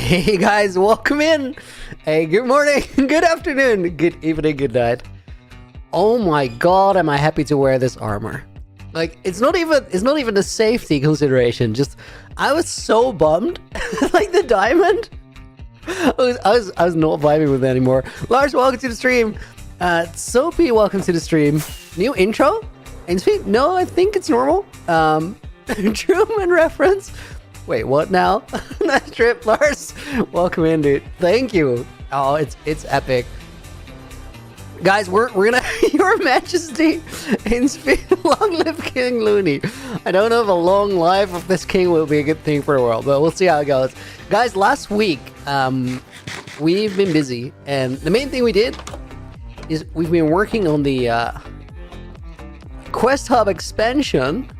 Hey guys, welcome in. Hey, good morning, good afternoon, good evening, good night. Oh my god, am I happy to wear this armor. Like, it's not even a safety consideration. Just, I was so bummed. Like the diamond. I was not vibing with it anymore. Lars, welcome to the stream. Soapy, welcome to the stream. New intro? InSpeed? No, I think it's normal. Truman reference. Wait, what now? Nice trip, Lars. Welcome in, dude. Thank you. Oh, it's epic. Guys, we're gonna Your Majesty InSpeed. Long live King Loony. I don't know if a long life of this king will be a good thing for the world, but we'll see how it goes. Guys, last week, we've been busy, and the main thing we did is we've been working on the Quest Hub expansion.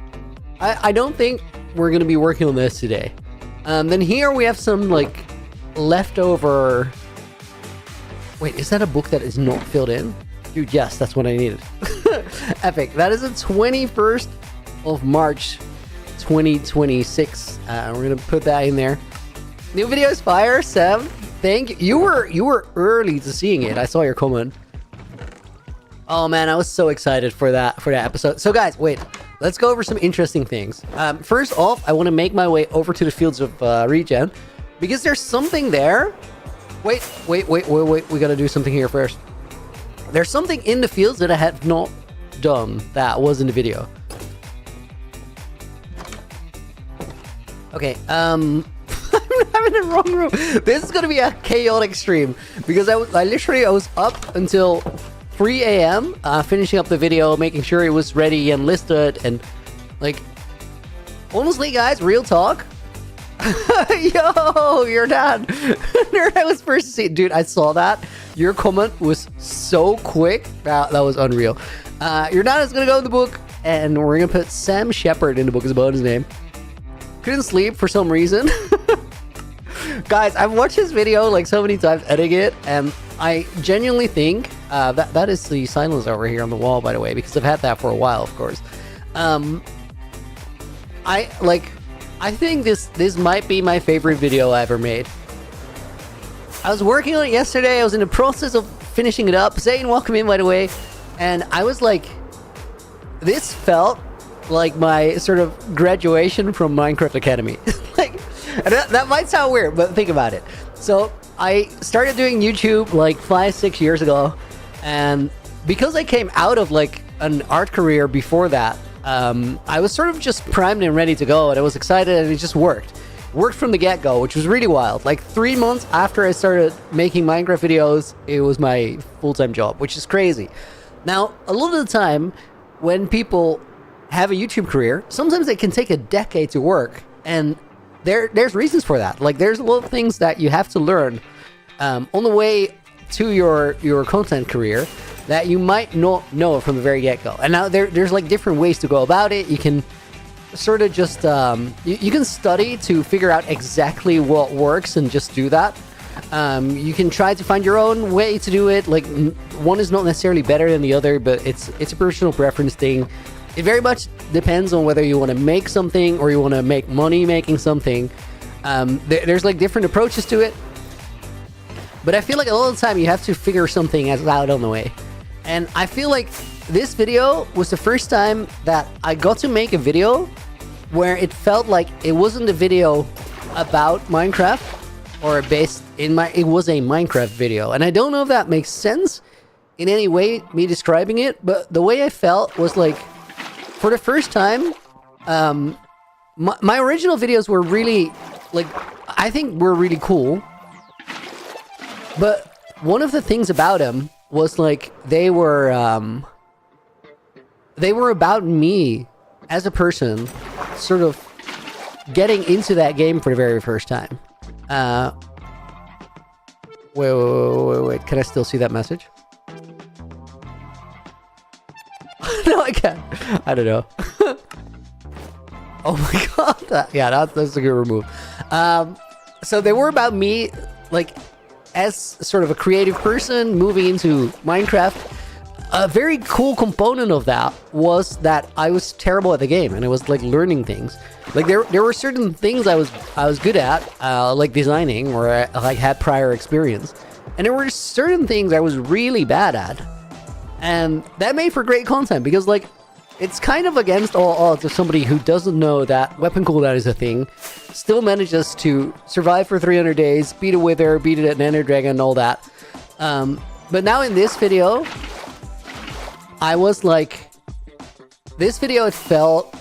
I don't think we're gonna be working on this today. Then here we have some like leftover. Wait, is that a book that is not filled in? Dude, yes, that's what I needed. Epic. That is the 21st of March, 2026. We're gonna put that in there. New video is fire, Sam. Thank you. You were early to seeing it. I saw your comment. Oh man, I was so excited for that episode. So guys, wait. Let's go over some interesting things. First off, I want to make my way over to the fields of regen, because there's something there. Wait. We gotta do something here first. There's something in the fields that I had not done that was in the video. Okay, I'm in the wrong room. This is gonna be a chaotic stream, because I was up until 3 a.m. Finishing up the video, making sure it was ready and listed, and like, honestly guys, real talk. Yo, your dad. Nerd, I was first to see it. Dude, I saw that. Your comment was so quick. That was unreal. Your dad is gonna go in the book, and we're gonna put Sam Shepard in the book as a bonus name. Couldn't sleep for some reason. Guys, I've watched this video like so many times editing it, and I genuinely think that is the silence over here on the wall, by the way, because I've had that for a while, of course. I think this might be my favorite video I ever made. I was working on it yesterday. I was in the process of finishing it up. Zane, welcome in, by the way. And I was like, this felt like my sort of graduation from Minecraft Academy. Like, that might sound weird, but think about it. So I started doing YouTube like 5-6 years ago, and because I came out of like an art career before that, I was sort of just primed and ready to go, and I was excited, and it just worked from the get-go, which was really wild. Like 3 months after I started making Minecraft videos, it was my full-time job, which is crazy. Now, a lot of the time when people have a YouTube career, sometimes it can take a decade to work, and there's reasons for that. Like, there's a lot of things that you have to learn on the way to your content career that you might not know from the very get-go. And now there's like different ways to go about it. You can sort of just you can study to figure out exactly what works and just do that. You can try to find your own way to do it. Like, one is not necessarily better than the other, but it's a personal preference thing. It very much depends on whether you want to make something or you want to make money making something. There's like different approaches to it, but I feel like a lot of the time you have to figure something out on the way. And I feel like this video was the first time that I got to make a video where it felt like it wasn't a video about Minecraft or it was a Minecraft video. And I don't know if that makes sense in any way, me describing it, but the way I felt was like, for the first time, my original videos were really, like, I think were really cool. But one of the things about them was like they were about me as a person, sort of getting into that game for the very first time. Wait, can I still see that message? No, I can't. I don't know. Oh my god. Yeah, that's a good remove. So they were about me, like, as sort of a creative person moving into Minecraft. a very cool component of that was that I was terrible at the game, and I was like learning things. Like there were certain things I was good at, like designing, or I like had prior experience, and there were certain things I was really bad at, and that made for great content because like it's kind of against all odds of somebody who doesn't know that weapon cooldown is a thing, still manages to survive for 300 days, beat a Wither, beat an Ender Dragon, and all that. But now in this video, I was like, this video, it felt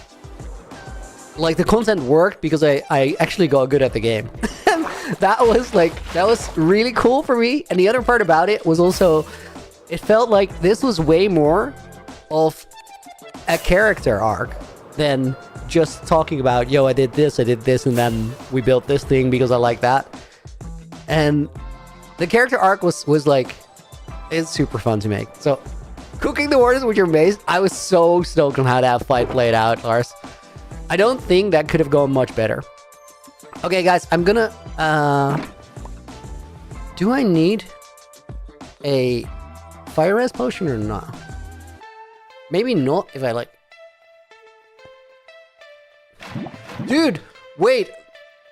like the content worked because I actually got good at the game. that was really cool for me. And the other part about it was also, it felt like this was way more of a character arc than just talking about, yo, I did this, and then we built this thing because I like that. And the character arc was like, it's super fun to make. So cooking the wardens with your mace, I was so stoked on how that fight played out, Lars. I don't think that could have gone much better. Okay, guys, I'm gonna... do I need a fire res potion or not? Maybe not if I like... Dude, wait.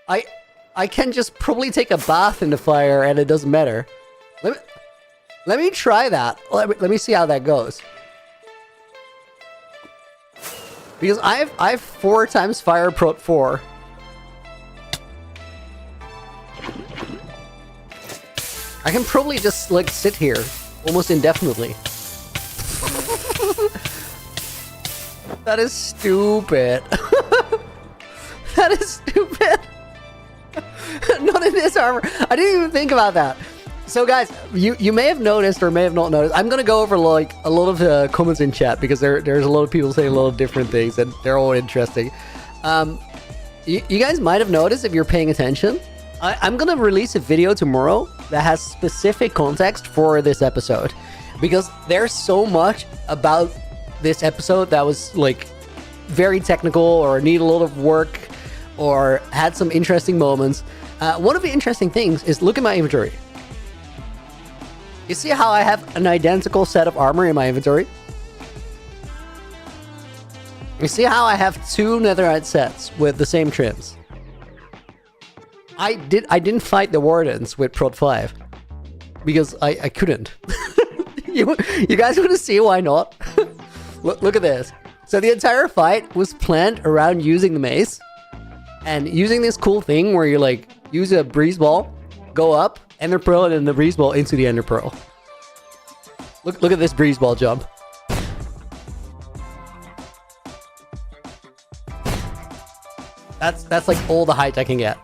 I can just probably take a bath in the fire and it doesn't matter. Let me try that. Let me see how that goes. Because I've 4 times fire prot 4. I can probably just like sit here almost indefinitely. That is stupid. That is stupid. Not in this armor. I didn't even think about that. So guys, you may have noticed or may have not noticed, I'm gonna go over like a lot of the comments in chat because there's a lot of people saying a lot of different things and they're all interesting. You guys might have noticed if you're paying attention, I'm gonna release a video tomorrow that has specific context for this episode because there's so much about this episode that was like very technical or need a lot of work or had some interesting moments. One of the interesting things is look at my inventory. You see how I have an identical set of armor in my inventory? You see how I have 2 netherite sets with the same trims? I didn't fight the wardens with prot 5 because I couldn't. you guys want to see why not? Look at this. So the entire fight was planned around using the mace and using this cool thing where you like use a breeze ball, go up, ender pearl, and then the breeze ball into the ender pearl. Look at this breeze ball jump. That's like all the height I can get.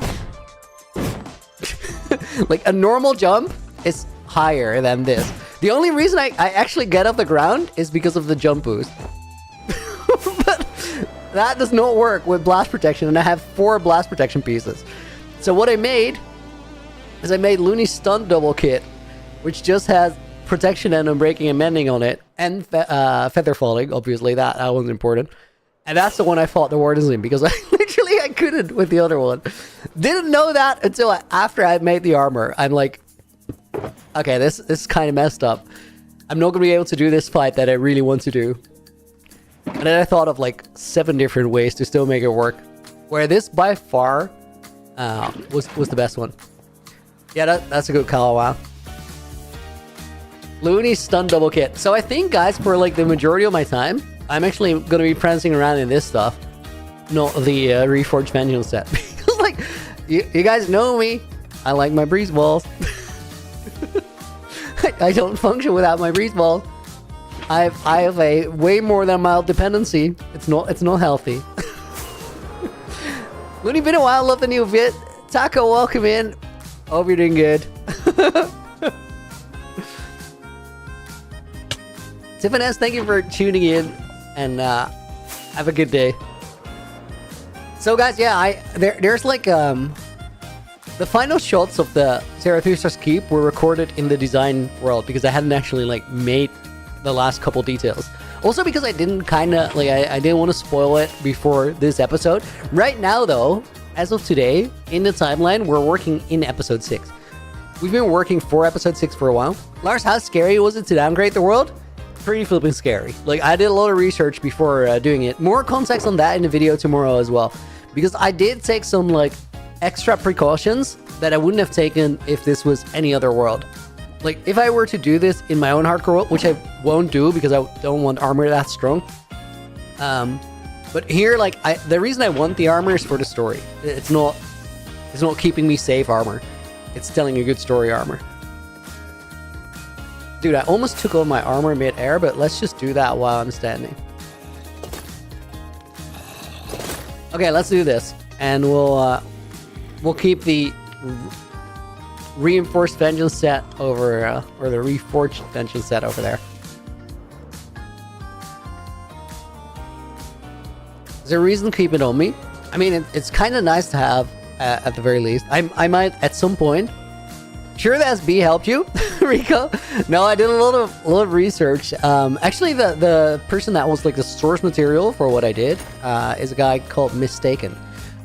Like a normal jump is higher than this. The only reason I actually get off the ground is because of the jump boost. But that does not work with blast protection, and I have 4 blast protection pieces. So what I made is I made Loony Stunt Double Kit, which just has protection and unbreaking and mending on it, and feather falling, obviously, that one's important. And that's the one I fought the wardens in, because I couldn't with the other one. Didn't know that until after I made the armor. I'm like, okay, this is kind of messed up. I'm not going to be able to do this fight that I really want to do. And then I thought of like 7 different ways to still make it work. Where this by far was the best one. Yeah, that's a good call, wow. Loony Stun Double Kit. So I think, guys, for like the majority of my time, I'm actually going to be prancing around in this stuff. Not the Reforged Vengeance set. Because like, you guys know me. I like my breeze balls. I don't function without my breeze balls. I have a way more than mild dependency. It's not healthy. Loony, been a while. Love the new vid. Taco, welcome in. Hope you're doing good. Tiffany, thank you for tuning in, and have a good day. So guys, yeah, there's like the final shots of the Zarathustra's Keep were recorded in the design world because I hadn't actually like made the last couple details. Also because I didn't I didn't want to spoil it before this episode. Right now though, as of today, in the timeline, we're working in episode 6. We've been working for episode 6 for a while. Lars, how scary was it to downgrade the world? pretty flipping scary. Like, I did a lot of research before doing it. More context on that in the video tomorrow as well, because I did take some like extra precautions that I wouldn't have taken if this was any other world. Like, if I were to do this in my own hardcore world, which I won't do because I don't want armor that strong. But here, like, the reason I want the armor is for the story. It's not keeping me safe armor. It's telling a good story armor. Dude, I almost took off my armor mid-air, but let's just do that while I'm standing. Okay, let's do this, and we'll keep the reinforced vengeance set over, or the reforged vengeance set over there. Is there a reason to keep it on me? I mean, it's kind of nice to have at the very least. I might at some point. Sure, the SB helped you, Rico? No, I did a lot of research. Actually, the person that was like the source material for what I did is a guy called Mistaken,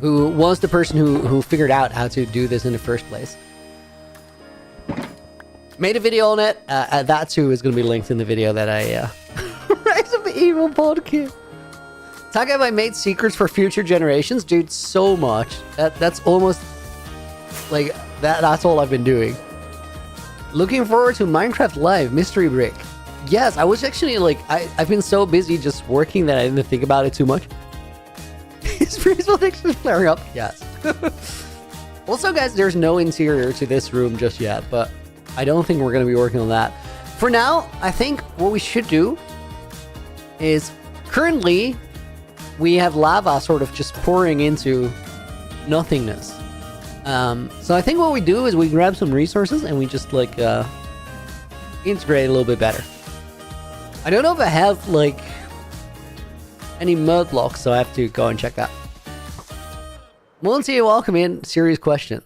who was the person who figured out how to do this in the first place. Made a video on it. That too is going to be linked in the video that I Rise of the Evil podcast. Talk about I made secrets for future generations, dude. So much. That's almost like that's all I've been doing. Looking forward to Minecraft Live Mystery Brick. Yes, I was actually like I've been so busy just working that I didn't think about it too much. Is freezable actually flaring up? Yes. Also, guys, there's no interior to this room just yet, but I don't think we're going to be working on that. For now, I think what we should do is currently we have lava sort of just pouring into nothingness. So I think what we do is we grab some resources and we just like integrate a little bit better. I don't know if I have like any mud blocks, so I have to go and check that. Monty, welcome in. Serious question.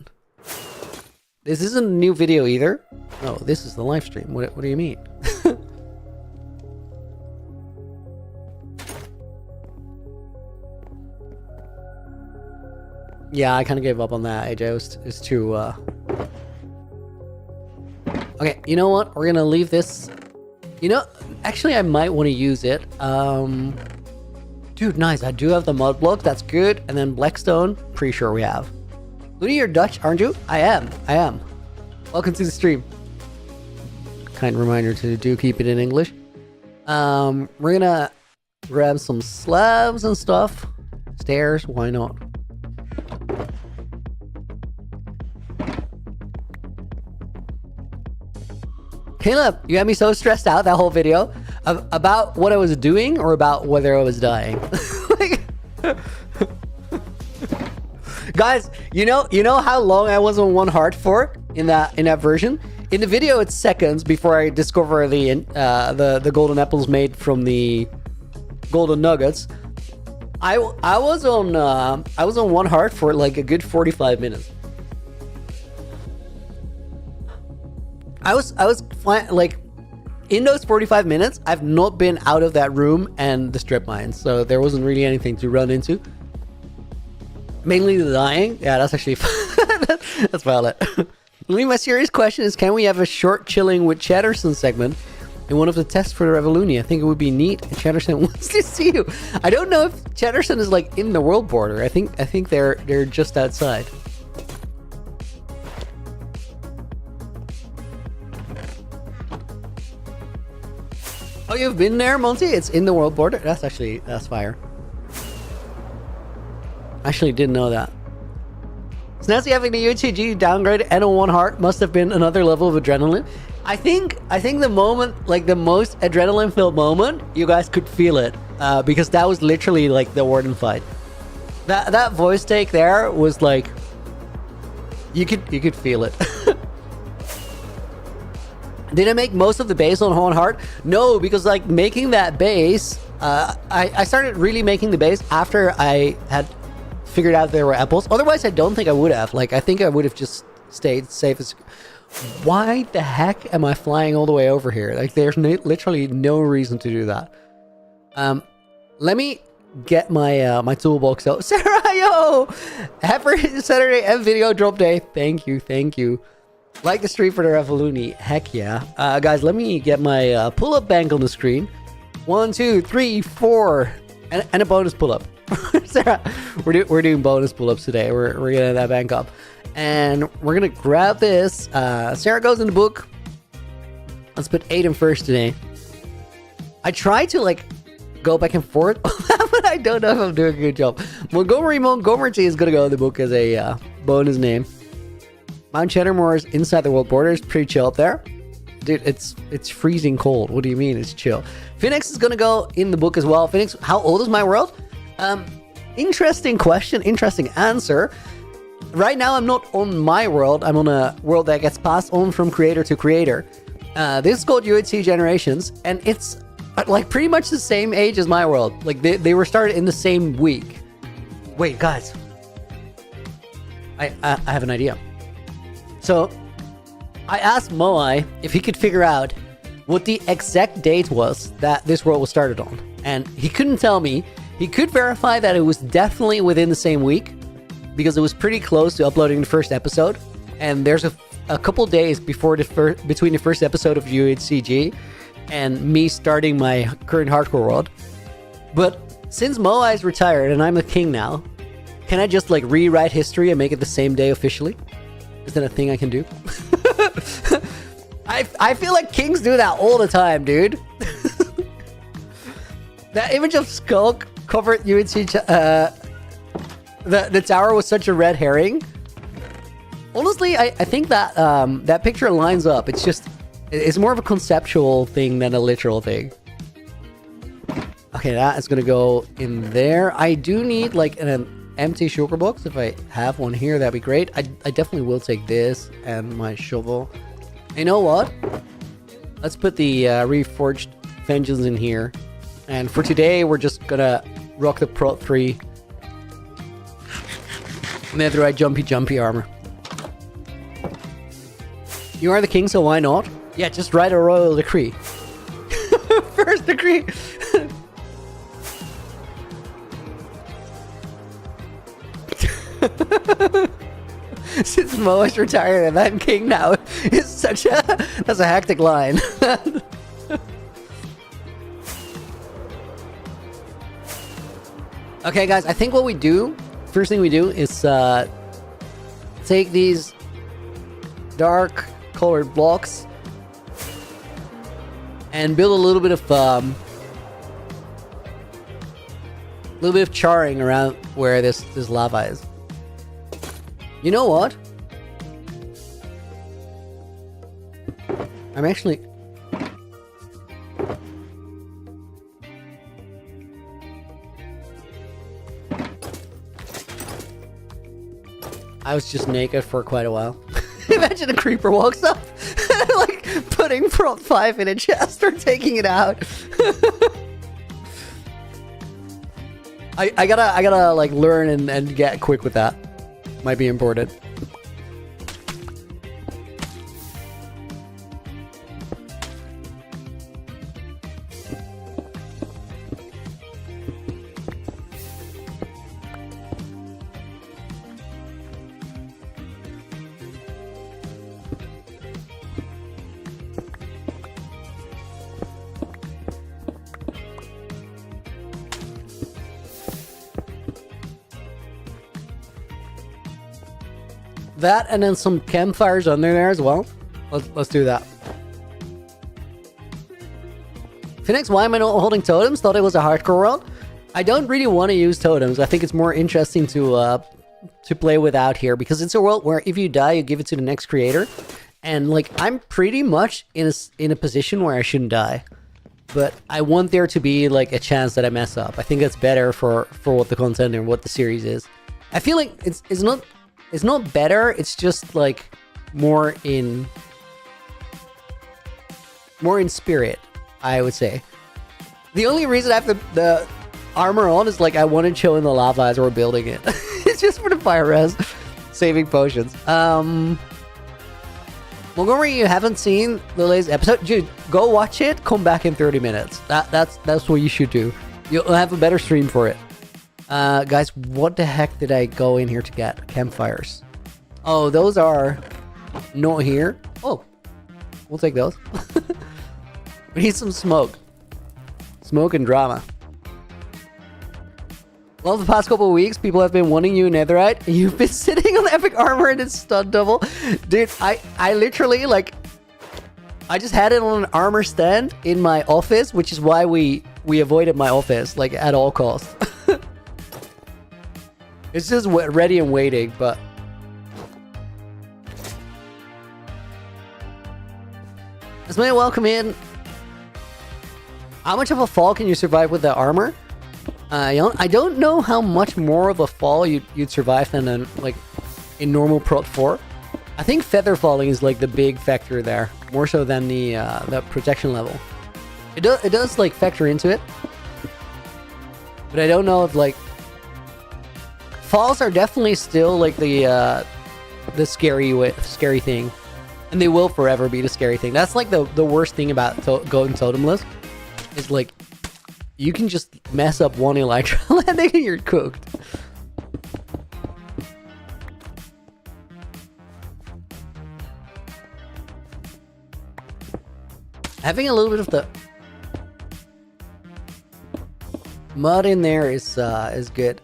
This isn't a new video either. No, this is the live stream. What do you mean? Yeah, I kind of gave up on that, AJ. It's too, Okay, you know what? We're gonna leave this... You know, actually, I might want to use it. Dude, nice. I do have the mud block. That's good. And then Blackstone. Pretty sure we have. Loony, you're Dutch, aren't you? I am. Welcome to the stream. Kind reminder to do keep it in English. We're gonna grab some slabs and stuff. Stairs, why not? Caleb, you had me so stressed out that whole video about what I was doing or about whether I was dying. Like, guys, you know how long I was on one heart for in that version? In the video, it's seconds before I discover the golden apples made from the golden nuggets. I was on one heart for like a good 45 minutes. I was fine, like, in those 45 minutes, I've not been out of that room and the strip mines, so there wasn't really anything to run into. Mainly the dying. Yeah, that's actually that's valid. Really, my serious question is, can we have a short chilling with Chatterson segment in one of the tests for the Revolution? I think it would be neat. And Chatterson wants to see you. I don't know if Chatterson is like in the world border. I think they're just outside. Oh, you've been there, Monty? It's in the world border? That's fire. Actually didn't know that. Snazzy having the UHCG downgrade and on one heart must have been another level of adrenaline. I think the moment, like the most adrenaline filled moment, you guys could feel it. Because that was literally like the Warden fight. That voice take there was like, you could feel it. Did I make most of the base on Horn Heart? No, because like making that base, I started really making the base after I had figured out there were apples. Otherwise, I don't think I would have. Like, I think I would have just stayed safe as... Why the heck am I flying all the way over here? Like, there's literally no reason to do that. Let me get my my toolbox out. Sarah, yo! Happy Saturday and video drop day. Thank you. Like the stream for the ref of Loony. Heck yeah. Guys, let me get my pull-up bank on the screen. 1, 2, 3, 4. And a bonus pull-up. Sarah, we're doing bonus pull-ups today. We're getting that bank up. And we're going to grab this. Sarah goes in the book. Let's put Aiden first today. I try to, like, go back and forth, but I don't know if I'm doing a good job. Montgomery is going to go in the book as a bonus name. Mount Cheddarmore is inside the world borders. Pretty chill up there. Dude, it's freezing cold. What do you mean it's chill? Phoenix is going to go in the book as well. Phoenix, how old is my world? Interesting question. Interesting answer. Right now, I'm not on my world. I'm on a world that gets passed on from creator to creator. This is called UHCG Generations, and it's like pretty much the same age as my world. Like they were started in the same week. Wait, guys. I have an idea. So I asked Moai if he could figure out what the exact date was that this world was started on. And he couldn't tell me. He could verify that it was definitely within the same week because it was pretty close to uploading the first episode. And there's a couple days before between the first episode of UHCG and me starting my current hardcore world. But since Moai is retired and I'm a king now, can I just like rewrite history and make it the same day officially? Is that a thing I can do? I feel like kings do that all the time, dude. That image of Skulk covered UHCG, the tower was such a red herring. Honestly, I think that that picture lines up. It's more of a conceptual thing than a literal thing. Okay, that is gonna go in there. I do need like an empty sugar box. If I have one here, that'd be great. I definitely will take this and my shovel. You know what? Let's put the reforged vengeance in here. And for today, we're just gonna rock the Prot 3. Netherite jumpy armor. You are the king, so why not? Yeah, just write a royal decree. First decree. Since Mo is retired and I'm king now, it's that's a hectic line. Okay, guys, I think what we do, first thing we do is take these dark colored blocks and build a little bit of charring around where this lava is. You know what? I'm actually... I was just naked for quite a while. Imagine a creeper walks up, like putting Prot 5 in a chest or taking it out. I gotta like learn and get quick with that. Might be important. That and then some campfires under there as well. Let's do that. Phoenix, why am I not holding totems? Thought it was a hardcore world. I don't really want to use totems. I think it's more interesting to play without here because it's a world where if you die, you give it to the next creator. And like I'm pretty much in a position where I shouldn't die, but I want there to be like a chance that I mess up. I think that's better for what the content and what the series is. I feel like it's not better, it's just like more in spirit, I would say. The only reason I have the armor on is like I want to chill in the lava as we're building it. It's just for the fire res, saving potions. Montgomery, you haven't seen the latest episode? Dude, go watch it, come back in 30 minutes. That's what you should do. You'll have a better stream for it. Guys, what the heck did I go in here to get? Campfires. Oh, those are Not here. Oh, we'll take those. We need some smoke. Smoke and drama. Well, the past couple of weeks, people have been wanting you in Netherite. You've been sitting on epic armor and it's stun double. Dude, I literally, like, I just had it on an armor stand in my office, which is why we avoided my office, like, at all costs. It's just ready and waiting, but... Let's make welcome in. How much of a fall can you survive with the armor? I don't know how much more of a fall you'd survive than in normal Prot 4. I think feather falling is like the big factor there, more so than the protection level. It does like factor into it, but I don't know if like falls are definitely still like the scary thing, and they will forever be the scary thing. That's like the worst thing about going totemless is like. You can just mess up one Elytra landing and you're cooked. Having a little bit of the mud in there is good.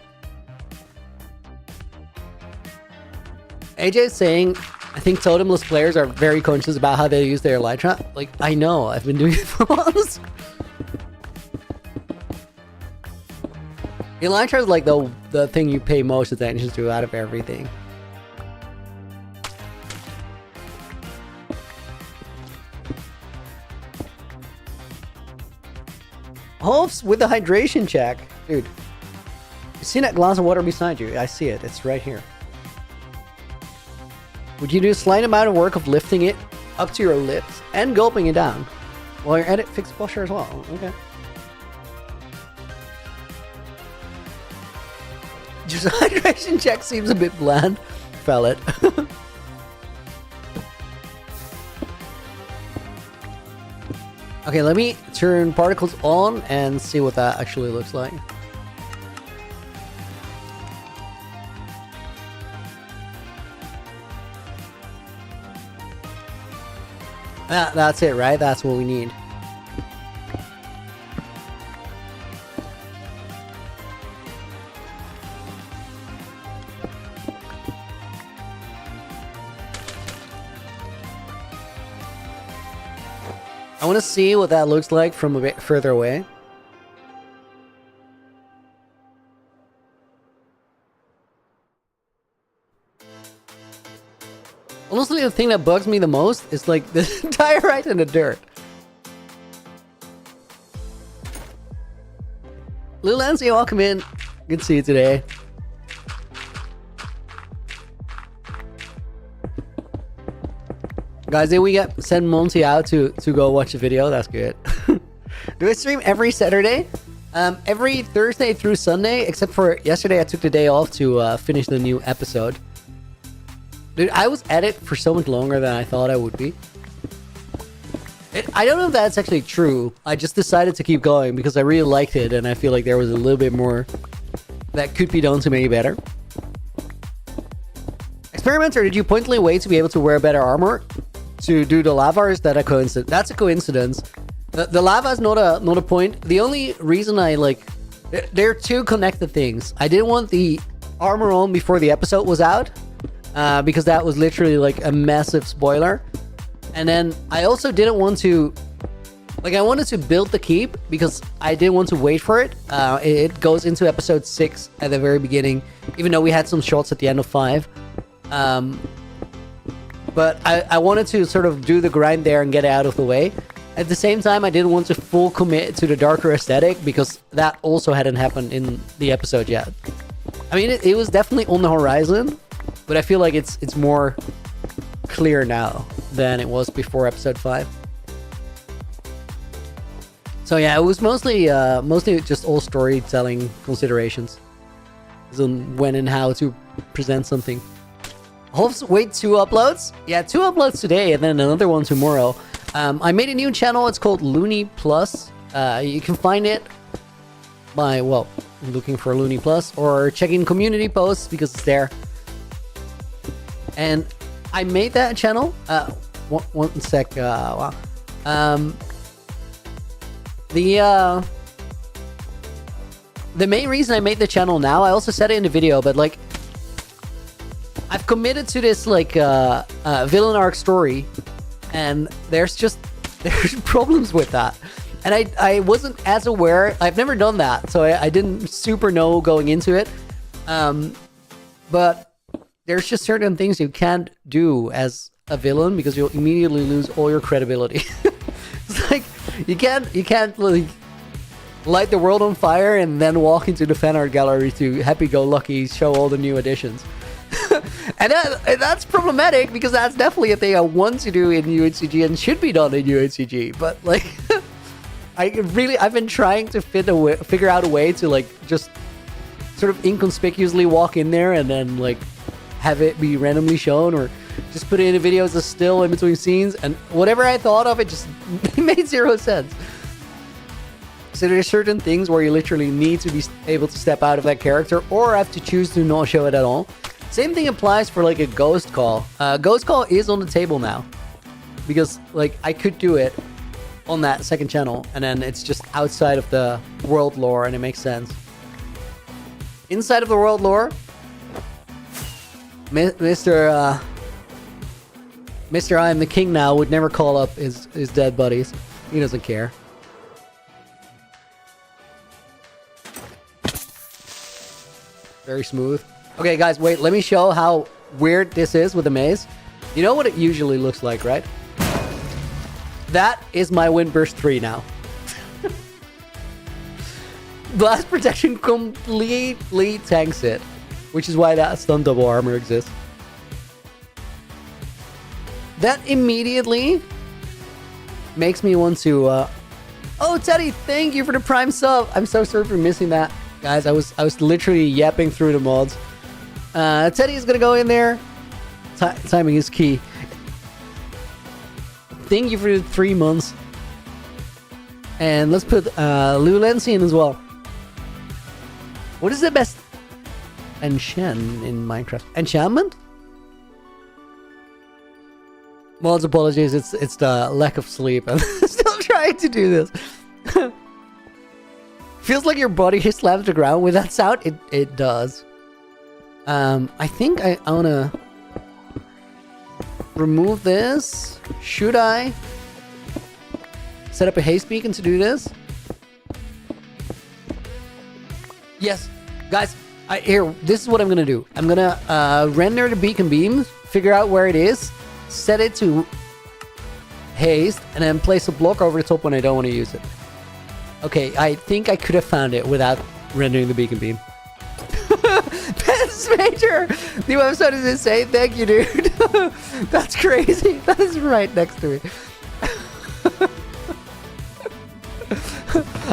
AJ is saying, I think totemless players are very conscious about how they use their Elytra. Like, I know, I've been doing it for months. Elytra is like the thing you pay most attention to out of everything. Hopes with the hydration check. Dude, you see that glass of water beside you? I see it. It's right here. Would you do a slight amount of work of lifting it up to your lips and gulping it down while you're at it? Fixed posture as well. Okay. Just a hydration check seems a bit bland. Fell it. Okay, let me turn particles on and see what that actually looks like. That's it, right? That's what we need. I want to see what that looks like from a bit further away. Honestly, the thing that bugs me the most is like the diorite in the dirt. Lil Nancy, welcome in. Good to see you today. Guys, did we send Monty out to go watch a video? That's good. Do I stream every Saturday? Every Thursday through Sunday, except for yesterday I took the day off to finish the new episode. Dude, I was at it for so much longer than I thought I would be. I don't know if that's actually true. I just decided to keep going because I really liked it and I feel like there was a little bit more that could be done to make it better. Experimenter, did you pointedly wait to be able to wear better armor to do the lava, or is that a coincidence? That's a coincidence. The lava is not a point. The only reason I like... There are two connected things. I didn't want the armor on before the episode was out. Because that was literally like a massive spoiler. And then I also didn't want to... Like, I wanted to build the keep because I didn't want to wait for it. It goes into episode 6 at the very beginning, even though we had some shots at the end of 5. But I wanted to sort of do the grind there and get it out of the way. At the same time, I didn't want to full commit to the darker aesthetic because that also hadn't happened in the episode yet. I mean, it was definitely on the horizon, but I feel like it's more clear now than it was before episode 5. So yeah, it was mostly just all storytelling considerations on when and how to present something. Hopes wait 2 uploads? Yeah, 2 uploads today and then another one tomorrow. I made a new channel. It's called Loony Plus. You can find it by, well, looking for Loony Plus or checking community posts because it's there. And I made that channel. One sec. Wow. The main reason I made the channel now, I also said it in the video, but like, I've committed to this like villain arc story, and there's problems with that, and I wasn't as aware. I've never done that, so I didn't super know going into it. But there's just certain things you can't do as a villain because you'll immediately lose all your credibility. It's like you can't like light the world on fire and then walk into the fan art gallery to happy-go-lucky show all the new additions. and that's problematic because that's definitely a thing I want to do in UHCG and should be done in UHCG. But like, I've been trying to figure out a way to like just sort of inconspicuously walk in there and then like have it be randomly shown, or just put it in a video as a still in between scenes, and whatever I thought of, it just made zero sense. So there's certain things where you literally need to be able to step out of that character or have to choose to not show it at all. Same thing applies for like a ghost call. Ghost call is on the table now because like I could do it on that second channel and then it's just outside of the world lore and it makes sense. Inside of the world lore, Mr. I am the king now would never call up his dead buddies. He doesn't care. Very smooth. Okay, guys, wait. Let me show how weird this is with the maze. You know what it usually looks like, right? That is my Windburst 3 now. Blast protection completely tanks it, which is why that stun double armor exists. That immediately makes me want to... Oh, Teddy, thank you for the Prime sub. I'm so sorry for missing that. Guys, I was literally yapping through the mods. Teddy is gonna go in there. Timing is key. Thank you for the 3 months. And let's put Lulency in as well. What is the best enchant in Minecraft? Enchantment? Mods, apologies. It's the lack of sleep. I'm still trying to do this. Feels like your body hits slams the ground with that sound. It does. I think I wanna remove this. Should I set up a haste beacon to do this? Yes, guys. Here, this is what I'm gonna do. I'm gonna render the beacon beams, figure out where it is, set it to haste, and then place a block over the top when I don't want to use it. Okay, I think I could have found it without rendering the beacon beam. Pens Major! New episode is insane. Thank you, dude. That's crazy. That is right next to me.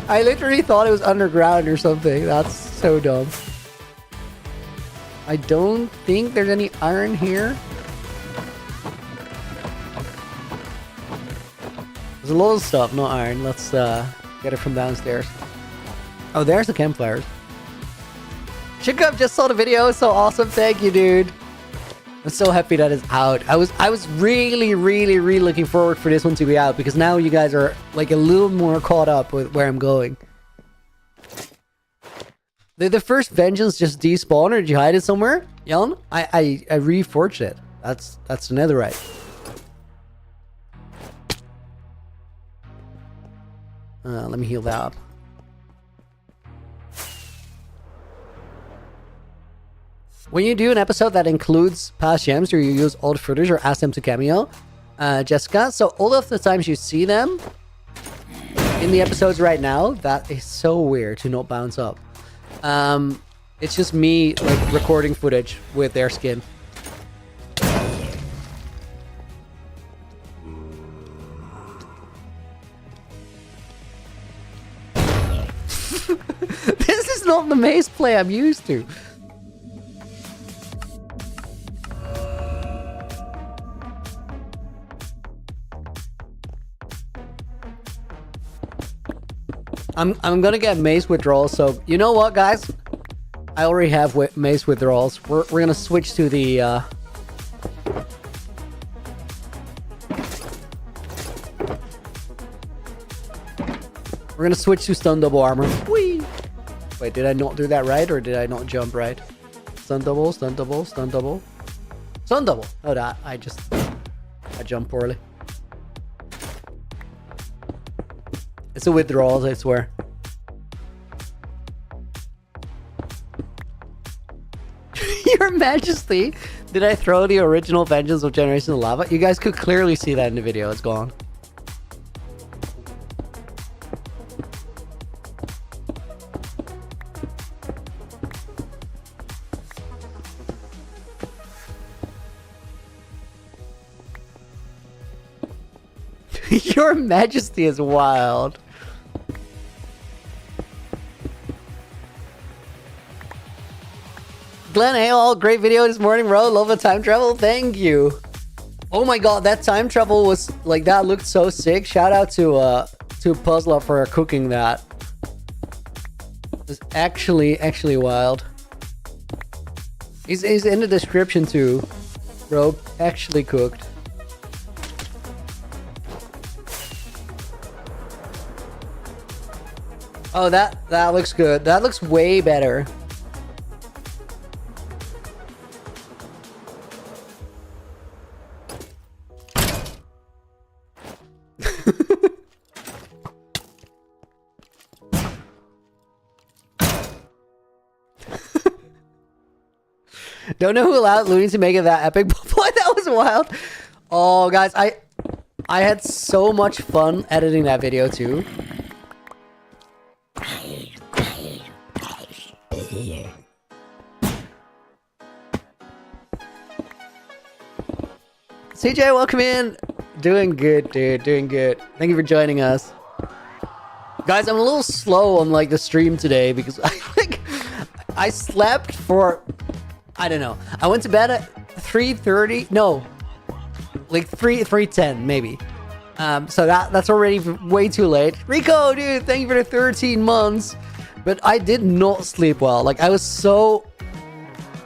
I literally thought it was underground or something. That's so dumb. I don't think there's any iron here. There's a lot of stuff, no iron. Let's get it from downstairs. Oh, there's the campfires. Shikup just saw the video. So awesome. Thank you, dude. I'm so happy that it's out. I was really looking forward for this one to be out because now you guys are like a little more caught up with where I'm going. Did the first vengeance just despawn or did you hide it somewhere? Jan? I reforged it. That's the netherite. Let me heal that up. When you do an episode that includes past gems or you use old footage or ask them to cameo, Jessica, so all of the times you see them in the episodes right now, that is so weird to not bounce up. It's just me like recording footage with their skin. This is not the maze play I'm used to. I'm gonna get mace withdrawals, so you know what, guys? I already have mace withdrawals. We're gonna switch to the We're gonna switch to stun double armor. Whee! Wait, did I not do that right, or did I not jump right? Stun double, stun double, stun double. Stun double! Oh, that. I jumped poorly. It's a withdrawals, I swear. Your Majesty, did I throw the original Vengeance of Generations of Lava? You guys could clearly see that in the video. It's gone. Your Majesty is wild. Glenn Hale, great video this morning, bro. Love the time travel. Thank you. Oh my god, that time travel was like, that looked so sick. Shout out to Puzzler for cooking that. It's actually wild. He's in the description too, bro. Actually cooked. Oh, that looks good. That looks way better. Don't know who allowed Loony to make it that epic, but boy, that was wild. Oh, guys, I had so much fun editing that video too. CJ, welcome in. Doing good, dude. Doing good. Thank you for joining us. Guys, I'm a little slow on like the stream today because I slept for, I don't know. I went to bed at 3:30. No, like 3:10 maybe. So that's already way too late. Rico, dude, thank you for the 13 months. But I did not sleep well. Like I was so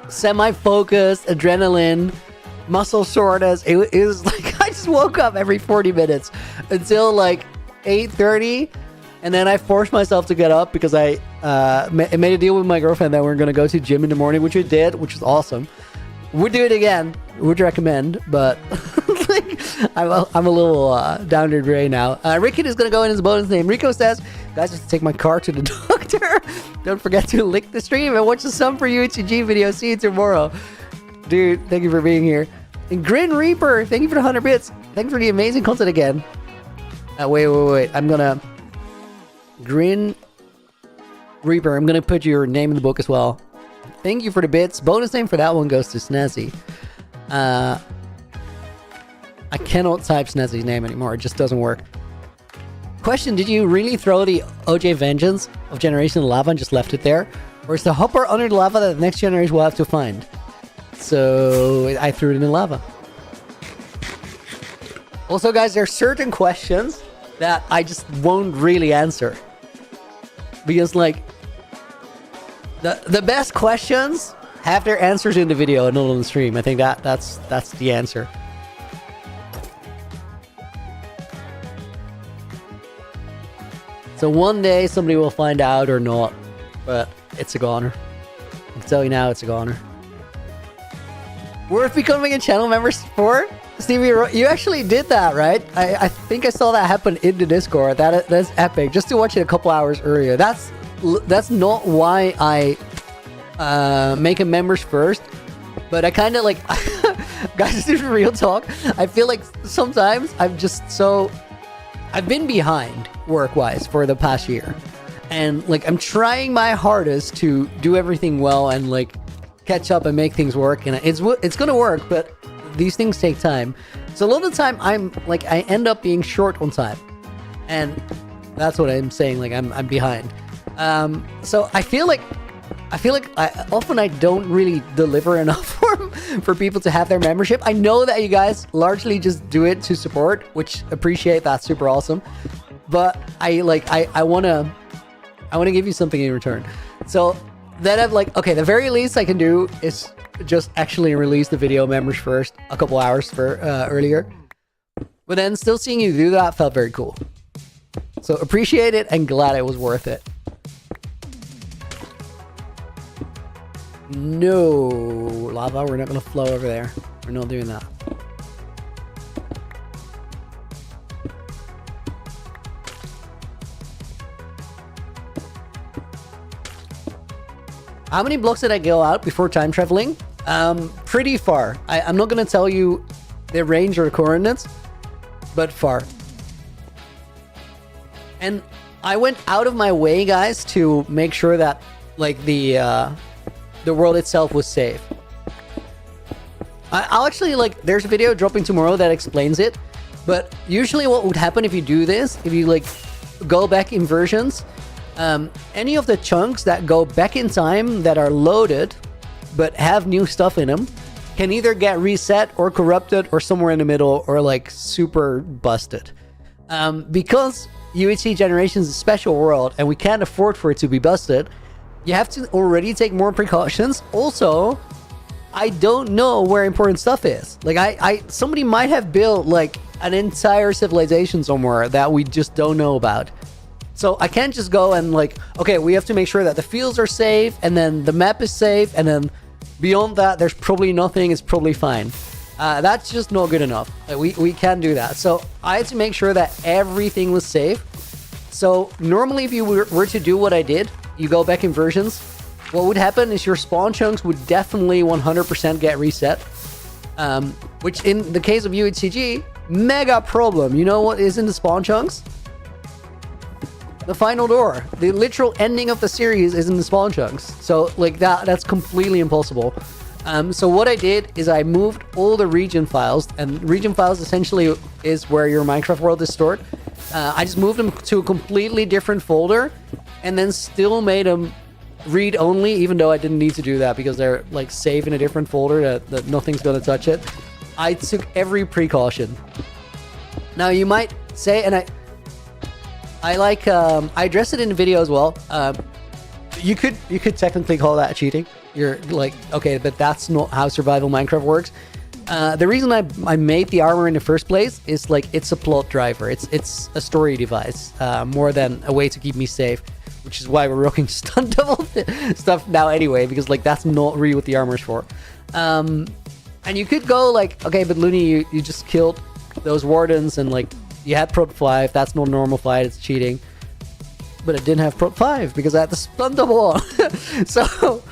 semi-focused, adrenaline, muscle soreness. It was like I just woke up every 40 minutes until like 8:30. And then I forced myself to get up because I made a deal with my girlfriend that we are going to go to gym in the morning, which we did, which was awesome. Would do it again. Would recommend, but like, I'm a little down to drain now. Ricky is going to go in his bonus name. Rico says, guys, just take my car to the doctor. Don't forget to lick the stream and watch the Sum for UHCG video. See you tomorrow. Dude, thank you for being here. And Grin Reaper, thank you for the 100 bits. Thank you for the amazing content again. Wait. I'm going to... Grin Reaper, I'm going to put your name in the book as well. Thank you for the bits. Bonus name for that one goes to Snazzy. I cannot type Snazzy's name anymore. It just doesn't work. Question, did you really throw the OJ Vengeance of Generation of Lava and just left it there? Or is the hopper under the lava that the next generation will have to find? So I threw it in the lava. Also, guys, there are certain questions that I just won't really answer. Because, like, the best questions have their answers in the video and not on the stream. I think that's the answer. So one day somebody will find out or not, but it's a goner. I can tell you now, it's a goner. Worth becoming a channel member for? Stevie, you actually did that, right? I think I saw that happen in the Discord. That's epic. Just to watch it a couple hours earlier. That's not why I make a members first, but I kind of like, guys, this is real talk. I feel like sometimes I've been behind work-wise for the past year, and like I'm trying my hardest to do everything well and like catch up and make things work, and it's gonna work, but these things take time. So a lot of the time I end up being short on time, and that's what I'm saying. Like I'm behind. So I feel like I don't really deliver enough for people to have their membership. I know that you guys largely just do it to support, which appreciate. That's super awesome. But I want to give you something in return. So then I'm like, okay, the very least I can do is just actually release the video members first a couple hours earlier. But then still seeing you do that felt very cool. So appreciate it and glad it was worth it. No, lava, we're not going to flow over there. We're not doing that. How many blocks did I go out before time traveling? Pretty far. I'm not going to tell you the range or the coordinates, but far. And I went out of my way, guys, to make sure that like the world itself was safe. I'll actually, like, there's a video dropping tomorrow that explains it, but usually what would happen if you do this, if you like go back in versions, any of the chunks that go back in time that are loaded but have new stuff in them can either get reset or corrupted or somewhere in the middle or like super busted. Because UHCG Generations is a special world and we can't afford for it to be busted, you have to already take more precautions. Also, I don't know where important stuff is. Like somebody might have built like an entire civilization somewhere that we just don't know about. So I can't just go and like, okay, we have to make sure that the fields are safe and then the map is safe and then beyond that, there's probably nothing, it's probably fine. That's just not good enough. Like, we can't do that. So I had to make sure that everything was safe. So normally if you were to do what I did, you go back in versions, what would happen is your spawn chunks would definitely 100% get reset. Which in the case of UHCG, mega problem. You know what is in the spawn chunks? The final door. The literal ending of the series is in the spawn chunks. So like that's completely impossible. So what I did is I moved all the region files, and region files essentially is where your Minecraft world is stored. I just moved them to a completely different folder and then still made them read only, even though I didn't need to do that because they're like safe in a different folder that nothing's going to touch it. I took every precaution. Now you might say, and I like, I addressed it in the video as well. You could technically call that cheating. You're like, okay, but that's not how survival Minecraft works. The reason I made the armor in the first place is like, it's a plot driver. It's a story device, more than a way to keep me safe, which is why we're rocking stunt double stuff now anyway, because like, that's not really what the armor's for. And you could go like, okay, but Loony, you just killed those wardens and like, you had prot 5, that's not normal fight, it's cheating. But it didn't have prot 5 because I had the stun double on. So,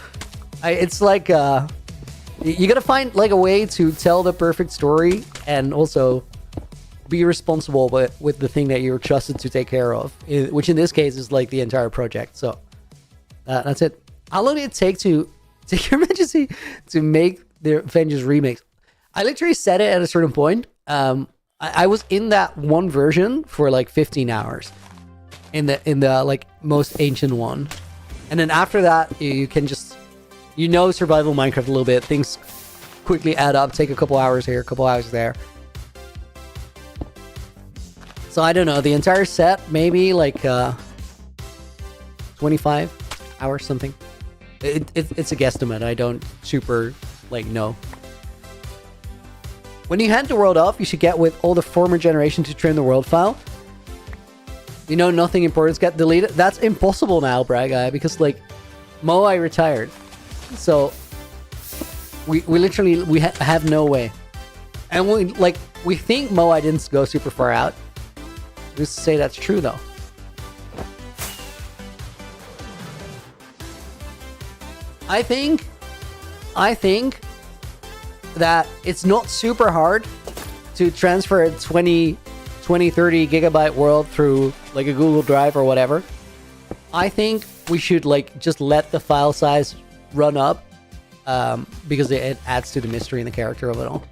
it's like, you gotta find like a way to tell the perfect story and also be responsible with the thing that you're trusted to take care of, which in this case is like the entire project. So, that's it. How long did it take Your Majesty to make the Avengers remix? I literally said it at a certain point. I was in that one version for like 15 hours in the like most ancient one. And then after that, you can just, survival Minecraft a little bit. Things quickly add up, take a couple hours here, a couple hours there. So I don't know, the entire set, maybe like 25 hours, something. It's a guesstimate. I don't super like know. When you hand the world off, you should get with all the former generation to trim the world file. Nothing important get deleted. That's impossible now, Brag Guy, because like Moai retired. So we literally have no way. And we think Moai didn't go super far out. Just to say that's true though. I think that it's not super hard to transfer a 20, 30 gigabyte world through like a Google Drive or whatever. I think we should like just let the file size run up because it adds to the mystery and the character of it all.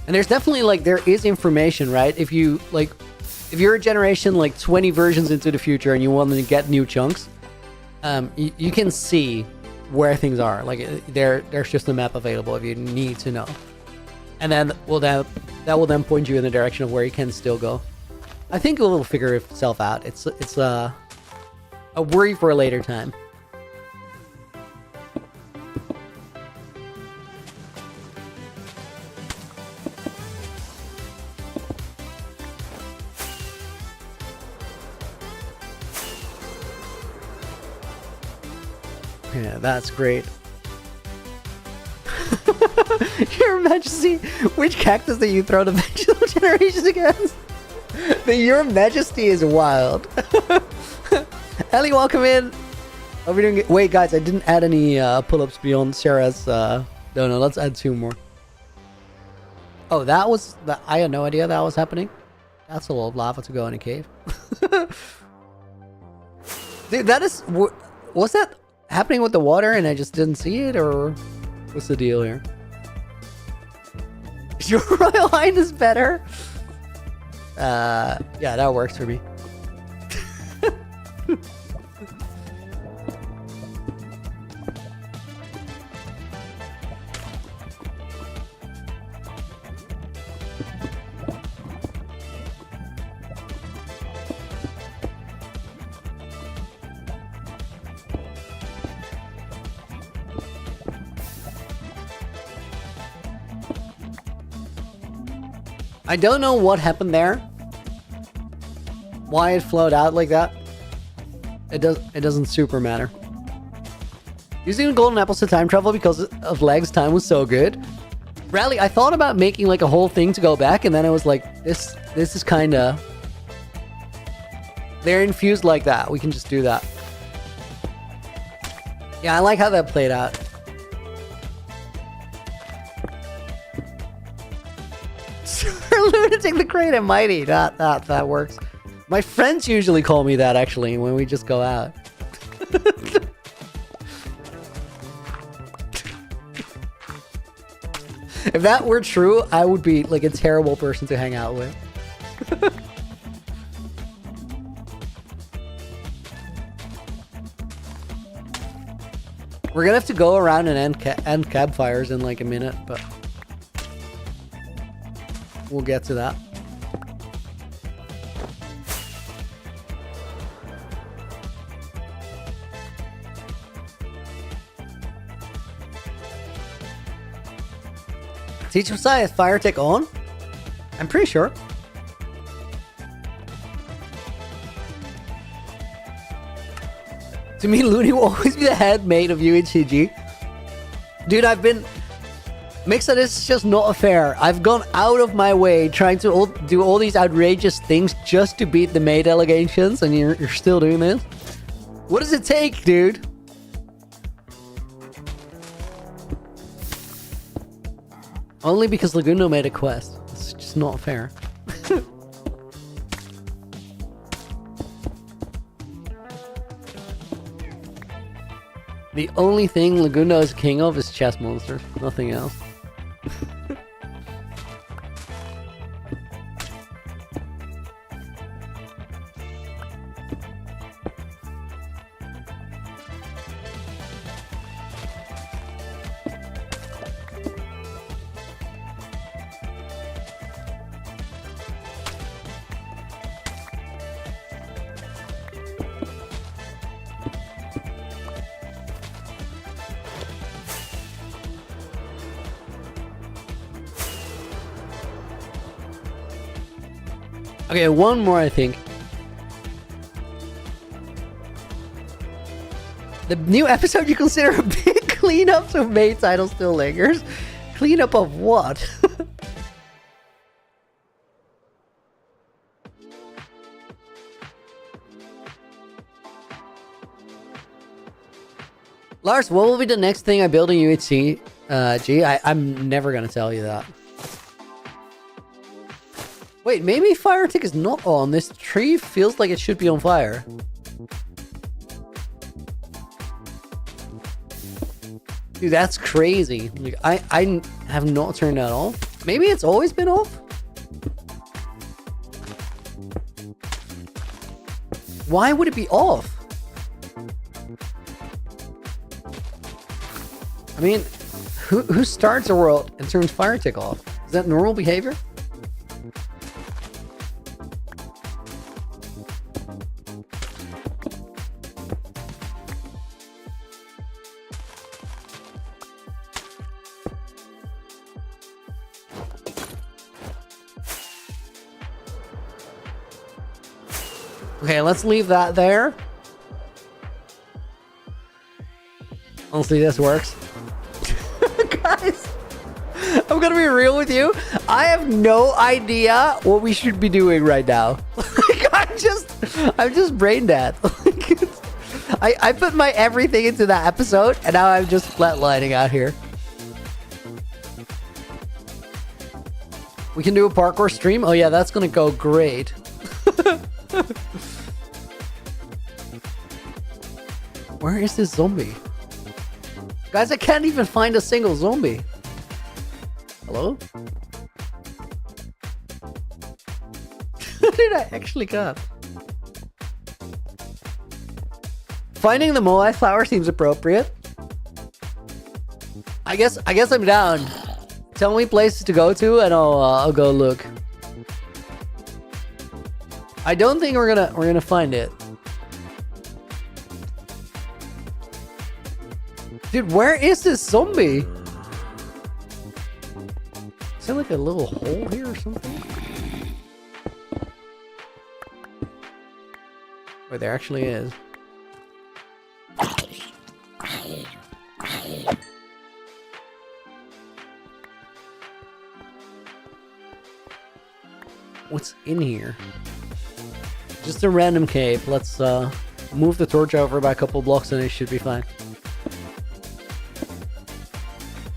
And there's definitely like, there is information, right? If you're a generation like 20 versions into the future and you want to get new chunks, you can see where things are. Like there's just a map available if you need to know. And then that will then point you in the direction of where you can still go. I think it will figure itself out. It's a worry for a later time. Yeah, that's great. Your Majesty, which cactus did you throw the vegetable generations against? The Your Majesty is wild. Ellie, welcome in. Are we doing? Wait, guys, I didn't add any pull-ups beyond Sarah's. No, let's add 2 more. Oh, that was. I had no idea that was happening. That's a lot of lava to go in a cave. Dude, that is. Was that happening with the water and I just didn't see it, or what's the deal here? Your Royal Highness better. Yeah, that works for me. I don't know what happened there. Why it flowed out like that. It doesn't super matter. Using the golden apples to time travel because of Leg's time was so good. Bradley, I thought about making like a whole thing to go back, and then I was like, this is kinda... They're infused like that. We can just do that. Yeah, I like how that played out. Lunatic the Great and Mighty. That works. My friends usually call me that, actually, when we just go out. If that were true, I would be like a terrible person to hang out with. We're gonna have to go around and end campfires in like a minute, but we'll get to that. Teach Messiah, fire tick on? I'm pretty sure. To me, Loony will always be the head mate of UHCG. Dude, I've been... Mixa, this is just not fair. I've gone out of my way trying to do all these outrageous things just to beat the May delegations, and you're still doing this? What does it take, dude? Only because Laguno made a quest. It's just not fair. The only thing Laguno is king of is chess monsters. Nothing else. Okay, one more, I think. The new episode you consider a big cleanup, so May title still lingers. Cleanup of what? Lars, what will be the next thing I build in UHCG? I'm never gonna tell you that. Wait, maybe fire tick is not on. This tree feels like it should be on fire. Dude, that's crazy. Like, I have not turned that off. Maybe it's always been off? Why would it be off? I mean, who starts a world and turns fire tick off? Is that normal behavior? Okay, let's leave that there. Hopefully this works. Guys, I'm gonna be real with you. I have no idea what we should be doing right now. Like, I'm just brain dead. I put my everything into that episode, and now I'm just flatlining out here. We can do a parkour stream. Oh yeah, that's gonna go great. Where is this zombie? Guys, I can't even find a single zombie. Hello? What did I actually got? Finding the moai flower seems appropriate. I guess I'm down. Tell me places to go to, and I'll go look. I don't think we're gonna find it. Dude, where is this zombie? Is there like a little hole here or something? Where there actually is. What's in here? Just a random cave. Let's move the torch over by a couple blocks and it should be fine.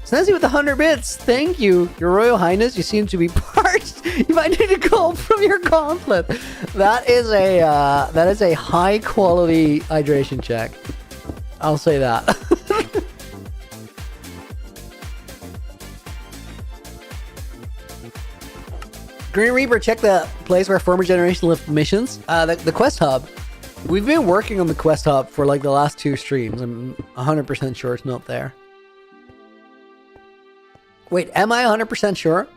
Snazzy with 100 bits. Thank you, Your Royal Highness. You seem to be parched. You might need a gulp from your gauntlet. That is a high quality hydration check. I'll say that. Green Reaper, check the place where former generation left missions. The quest hub. We've been working on the quest hub for like the last 2 streams. I'm 100% sure it's not there. Wait, am I 100% sure?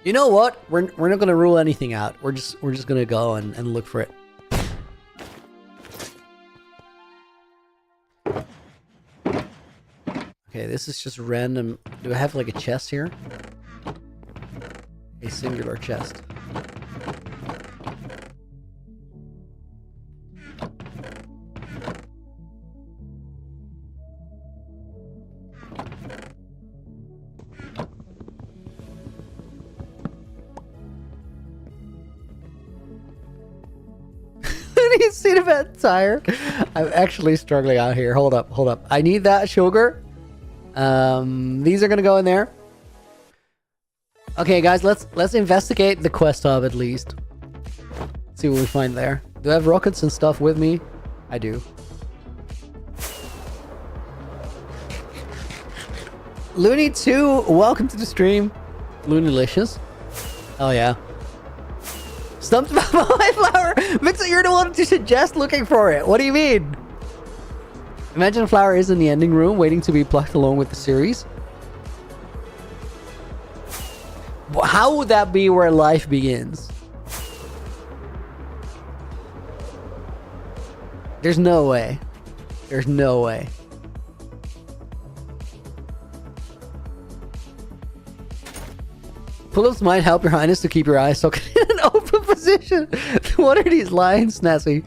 You know what? We're not gonna rule anything out. We're just gonna go and look for it. Okay, this is just random. Do I have like a chest here? A singular chest. Cinnamon tire. I'm actually struggling out here. Hold up. I need that sugar. These are gonna go in there. Okay, guys, let's investigate the quest hub at least. See what we find there. Do I have rockets and stuff with me? I do. Loony 2, welcome to the stream. Loonylicious. Oh yeah. Stumped about my flower. Mixer, you're the one to suggest looking for it. What do you mean? Imagine flower is in the ending room waiting to be plucked along with the series. How would that be where life begins? There's no way. There's no way. Pull-ups might help your highness to keep your eyes stuck in an open position. What are these lines, Nessie?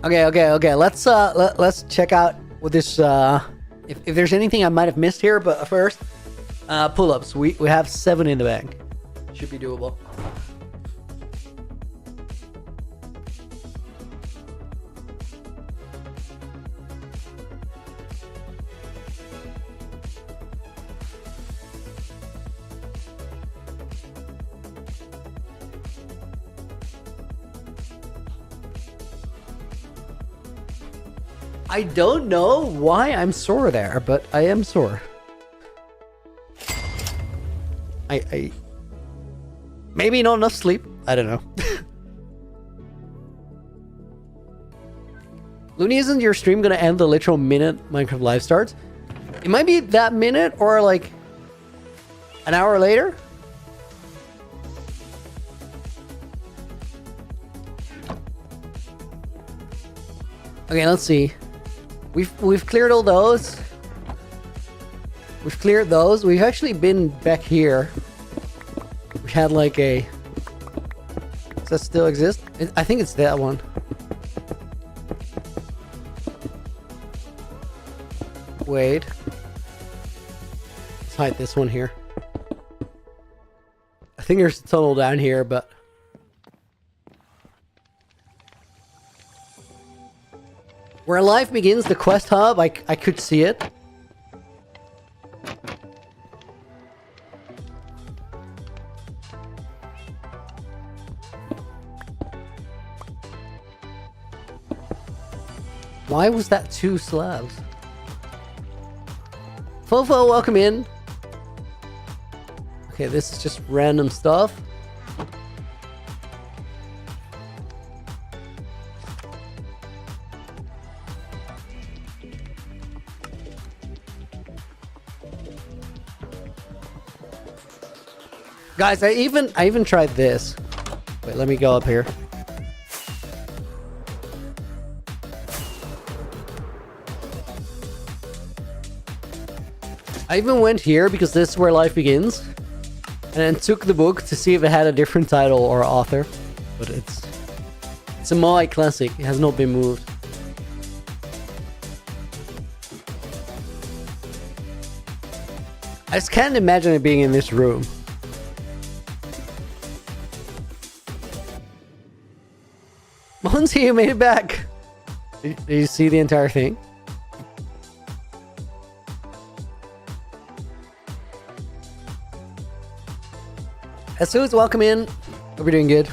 Okay. Let's check out what this. If there's anything I might have missed here, but first, pull-ups. We have 7 in the bank. Should be doable. I don't know why I'm sore there, but I am sore. I maybe not enough sleep. I don't know. Loony, isn't your stream gonna end the literal minute Minecraft Live starts? It might be that minute or like an hour later. Okay, let's see. We've cleared all those. We've cleared those. We've actually been back here. had like a... Does that still exist? I think it's that one. Wait. Let's hide this one here. I think there's a tunnel down here, but... Where life begins, the quest hub, I could see it. Why was that 2 slabs? Fofo, welcome in. Okay, this is just random stuff. Guys, I even tried this. Wait, let me go up here. I even went here because this is where life begins, and then took the book to see if it had a different title or author. But it's a Moai classic. It has not been moved. I just can't imagine it being in this room. Monty, you made it back. Did you see the entire thing? Asus, welcome in. Hope you're doing good.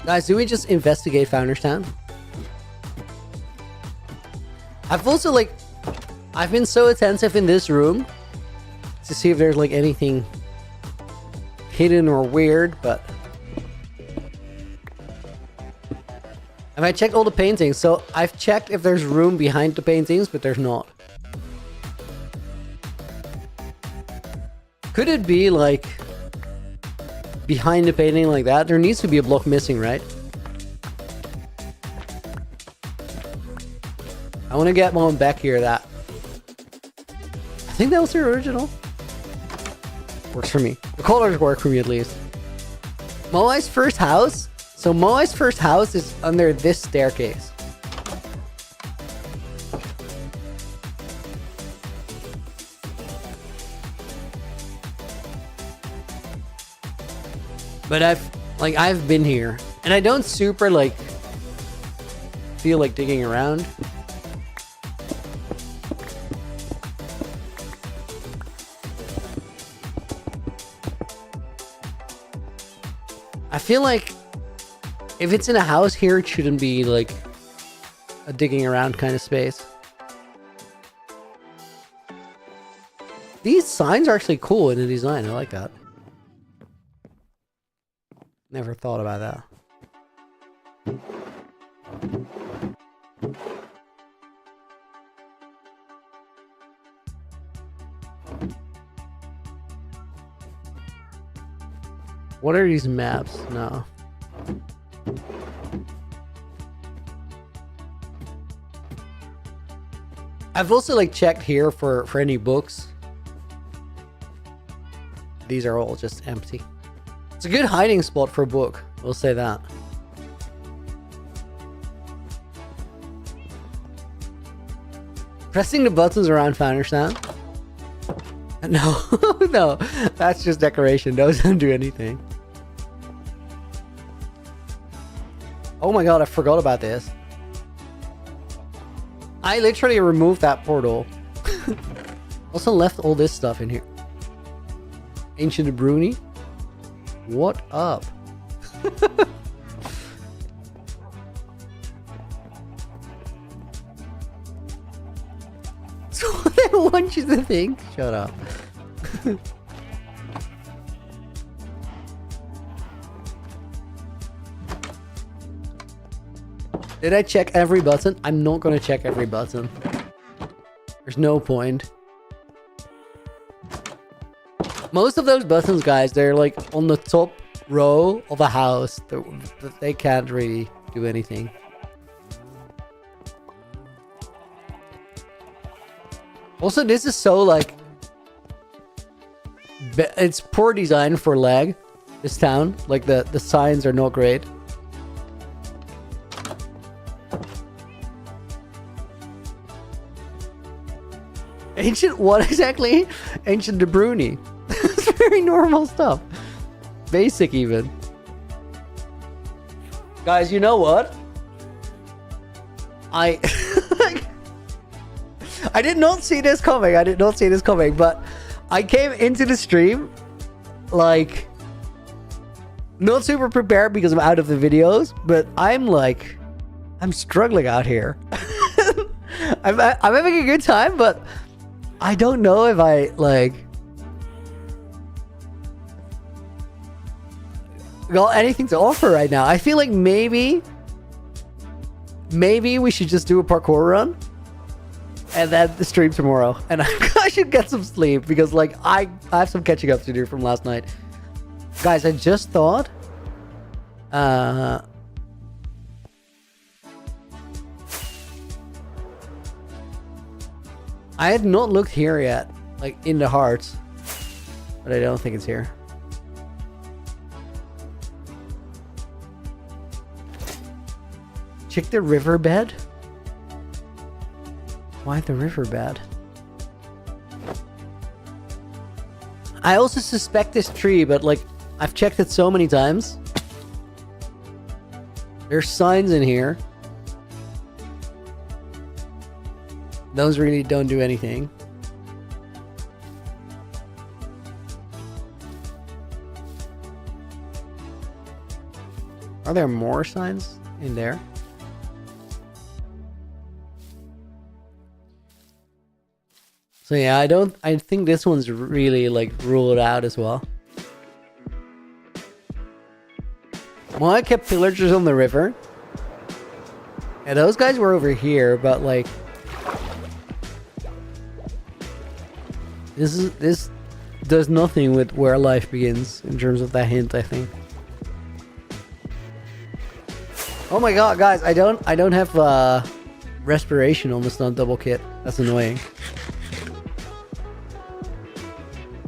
Guys, do we just investigate Founders Town? I've also I've been so attentive in this room to see if there's like anything hidden or weird, but and I checked all the paintings, so I've checked if there's room behind the paintings, but there's not. Could it be like behind the painting like that? There needs to be a block missing, right? I want to get one back here that I think that was the original. Works for me. The colors work for me at least. Moai's first house. So Moai's first house is under this staircase. But I've been here, and I don't super feel like digging around. I feel like if it's in a house here, it shouldn't be like a digging around kind of space. These signs are actually cool in the design. I like that. Never thought about that. What are these maps? No. I've also checked here for any books. These are all just empty. It's a good hiding spot for a book. We'll say that. Pressing the buttons around Founders Town? No, no, that's just decoration. Those don't do anything. Oh my god, I forgot about this. I literally removed that portal. Also left all this stuff in here. Ancient Bruni. What up? So what I want you to think? Shut up. Did I check every button? I'm not gonna check every button. There's no point. Most of those buttons, guys, they're on the top row of a house. They can't really do anything. Also, this is so like... It's poor design for lag. This town. Like the signs are not great. Ancient what exactly? Ancient De Bruyne. It's very normal stuff. Basic even. Guys, you know what? I did not see this coming. I did not see this coming, but I came into the stream like not super prepared because I'm out of the videos, but I'm struggling out here. I'm having a good time, but I don't know if I like got anything to offer right now. I feel like maybe we should just do a parkour run and then the stream tomorrow. And I should get some sleep because like I have some catching up to do from last night. Guys, I just thought I had not looked here yet, like in the hearts, but I don't think it's here. Check the riverbed. Why the riverbed? I also suspect this tree, but like I've checked it so many times. There's signs in here. Those really don't do anything. Are there more signs in there? So yeah, I think this one's really like ruled out as well. Well, I kept pillagers on the river. Yeah, those guys were over here, but like this does nothing with where life begins in terms of that hint, I think. Oh my god, guys, I don't have respiration on the stunt double kit. That's annoying.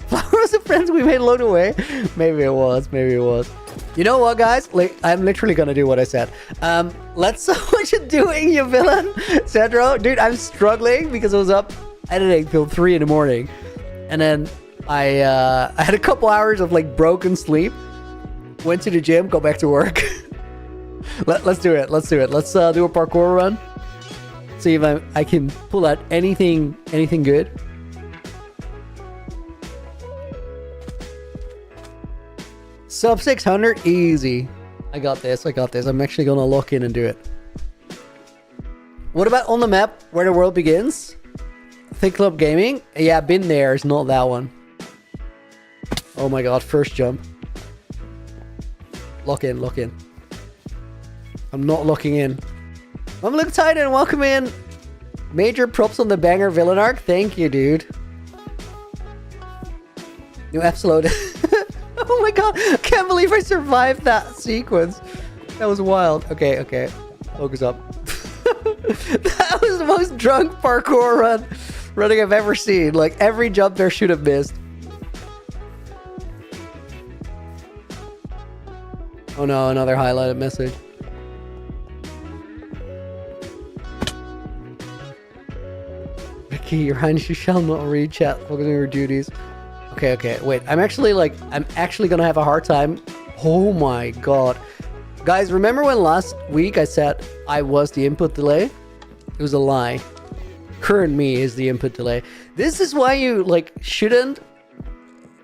Flowers of friends we made load away. Maybe it was. You know what, guys? Like, I'm literally gonna do what I said. Let's what you doing, you villain, Cedro? Dude, I'm struggling because I was up editing till 3 in the morning, and then I had a couple hours of like broken sleep. Went to the gym, go back to work. Let's do it. Let's do a parkour run. See if I can pull out anything good. Sub 600, easy. I got this. I'm actually gonna lock in and do it. What about on the map where the world begins? Think Club Gaming? Yeah, been there. It's not that one. Oh my god, first jump. Lock in. I'm not locking in. I'm Luke Titan, welcome in. Major props on the banger villain arc. Thank you, dude. New episode. Oh my god, can't believe I survived that sequence. That was wild. Okay. Focus up. That was the most drunk parkour running I've ever seen. Like, every jump there should have missed. Oh no, another highlighted message. Vicky, your highness, you shall not read chat. Focus on your duties. Okay, wait. I'm actually gonna have a hard time. Oh my god. Guys, remember when last week I said I was the input delay? It was a lie. Current me is the input delay. This is why you like shouldn't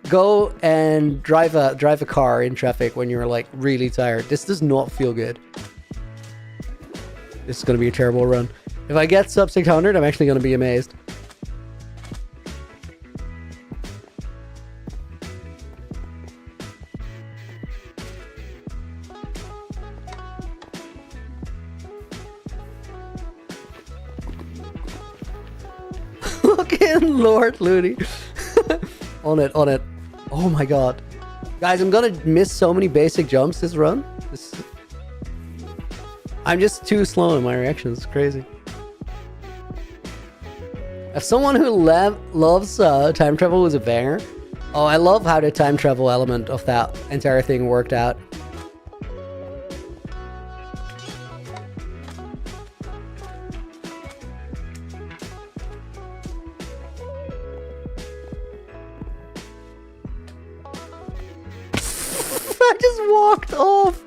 go and drive a car in traffic when you're like really tired. This does not feel good. This is gonna be a terrible run. If I get sub 600, I'm actually gonna be amazed. Fucking Lord Loony. On it. Oh my god. Guys, I'm gonna miss so many basic jumps this run. I'm just too slow in my reactions. It's crazy. If someone who loves time travel was a banger, oh, I love how the time travel element of that entire thing worked out. I just walked off.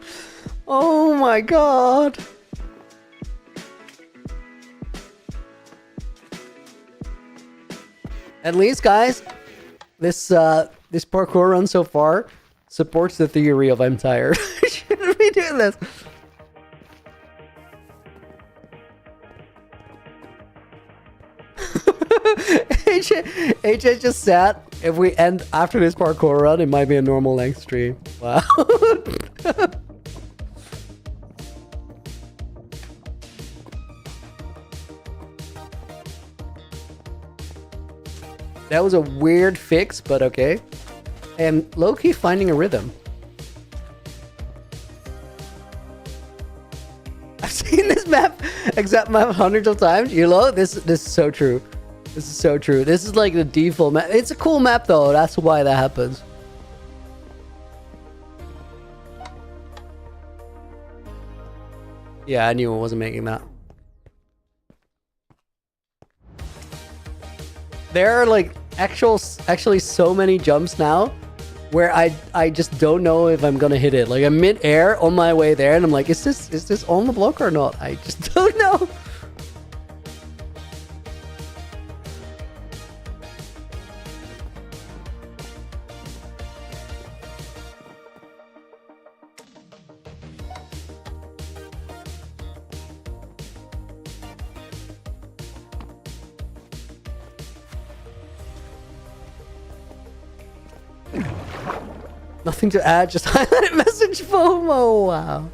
Oh my god. At least, guys, this parkour run so far supports the theory of I'm tired. Shouldn't be doing this. AJ just sat. If we end after this parkour run, it might be a normal length stream. Wow. That was a weird fix, but okay. And low-key finding a rhythm. I've seen this exact map hundreds of times. You know, this is so true. This is so true. This is like the default map. It's a cool map though. That's why that happens. Yeah, I knew I wasn't making that. There are like actually so many jumps now where I just don't know if I'm gonna hit it. Like I'm mid-air on my way there and I'm like, is this on the block or not? I just don't know. Nothing to add, just highlighted message FOMO. Wow.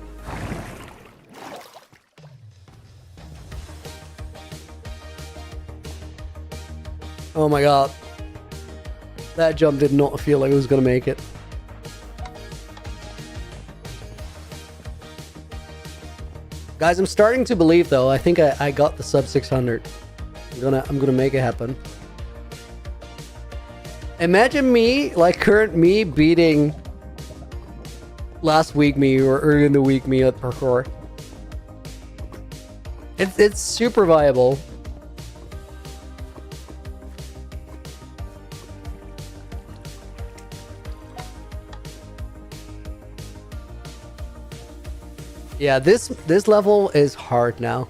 Oh my god. That jump did not feel like it was gonna make it. Guys, I'm starting to believe though. I think I got the sub 600. I'm gonna make it happen. Imagine me, like current me, beating last week me or early in the week me at parkour. It's super viable. Yeah, this level is hard now.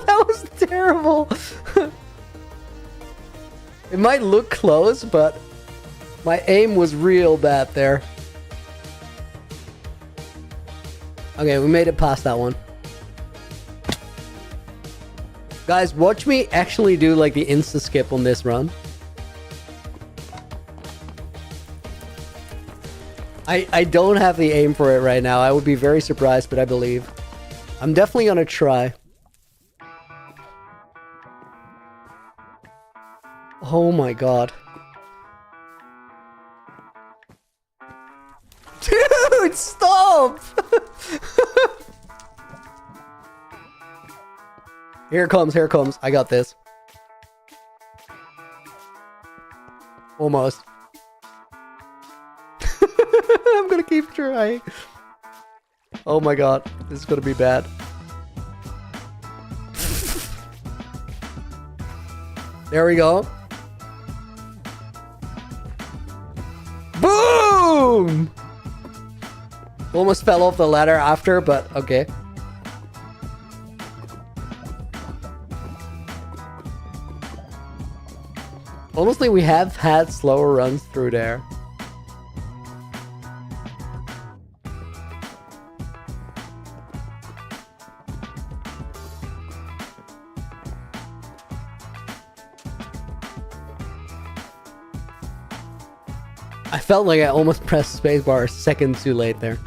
That was terrible. It might look close, but my aim was real bad there. Okay, we made it past that one. Guys, watch me actually do like the insta skip on this run. I don't have the aim for it right now. I would be very surprised, but I believe. I'm definitely gonna try. Oh my god. Dude, stop! Here it comes. I got this. Almost. I'm gonna keep trying. Oh my god, this is gonna be bad. There we go. Boom! Almost fell off the ladder after, but okay. Honestly, we have had slower runs through there. I felt like I almost pressed spacebar a second too late there.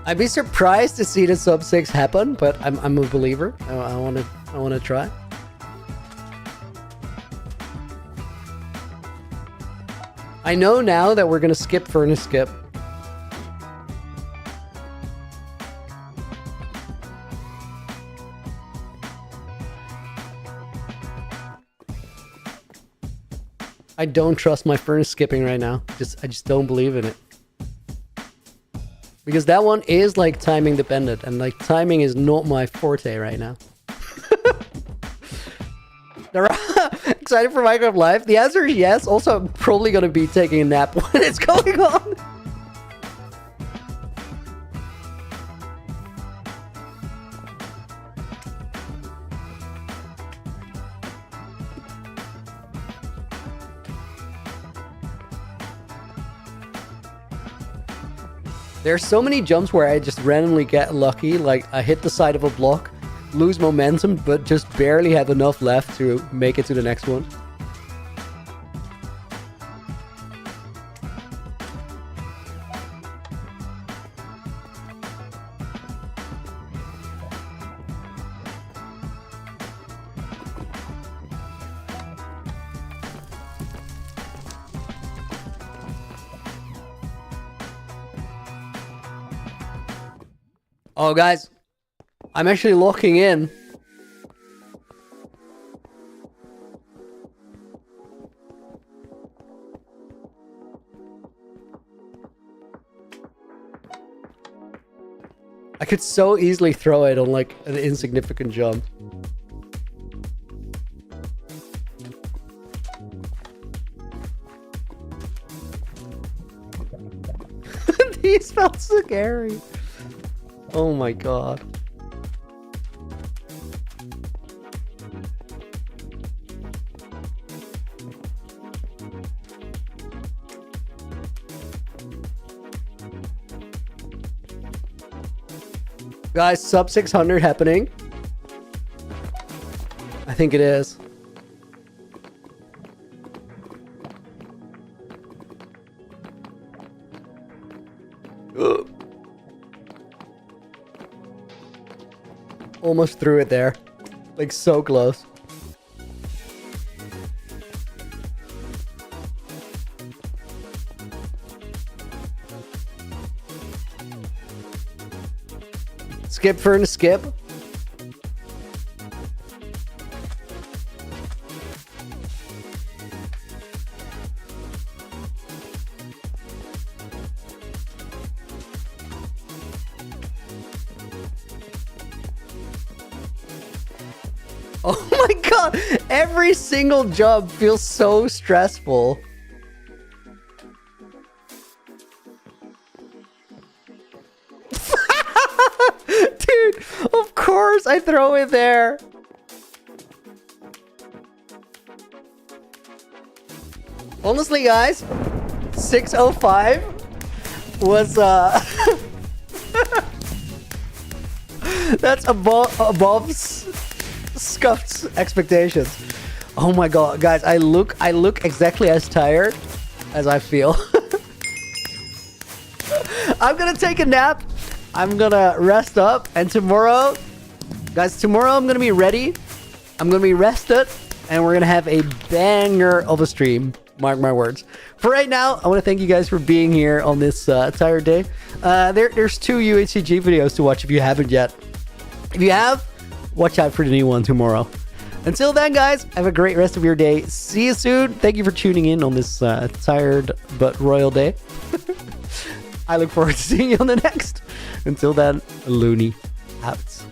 I'd be surprised to see the sub 6 happen, but I'm a believer. I wanna try. I know now that we're gonna skip furnace skip. I don't trust my furnace skipping right now. I just don't believe in it. Because that one is like timing dependent, and like timing is not my forte right now. Excited for Minecraft Live? The answer is yes. Also, I'm probably gonna be taking a nap when it's going on. There's so many jumps where I just randomly get lucky, like I hit the side of a block, lose momentum, but just barely have enough left to make it to the next one. Oh, guys, I'm actually locking in. I could so easily throw it on like an insignificant jump. These felt so scary. Oh my god. Guys, sub 600 happening. I think it is. Almost threw it there. Like, so close. Skip furnace skip. Oh my god! Every single jump feels so stressful. Dude, of course I throw it there. Honestly, guys, 605 was that's above scuffed expectations. Oh my god, guys, I look exactly as tired as I feel. I'm gonna take a nap. I'm gonna rest up, and tomorrow, guys, I'm gonna be ready. I'm gonna be rested, and we're gonna have a banger of a stream. Mark my words. For right now, I want to thank you guys for being here on this tired day. There's 2 UHCG videos to watch if you haven't yet. If you have, watch out for the new one tomorrow. Until then, guys, have a great rest of your day. See you soon. Thank you for tuning in on this tired but royal day. I look forward to seeing you on the next. Until then, Loony out.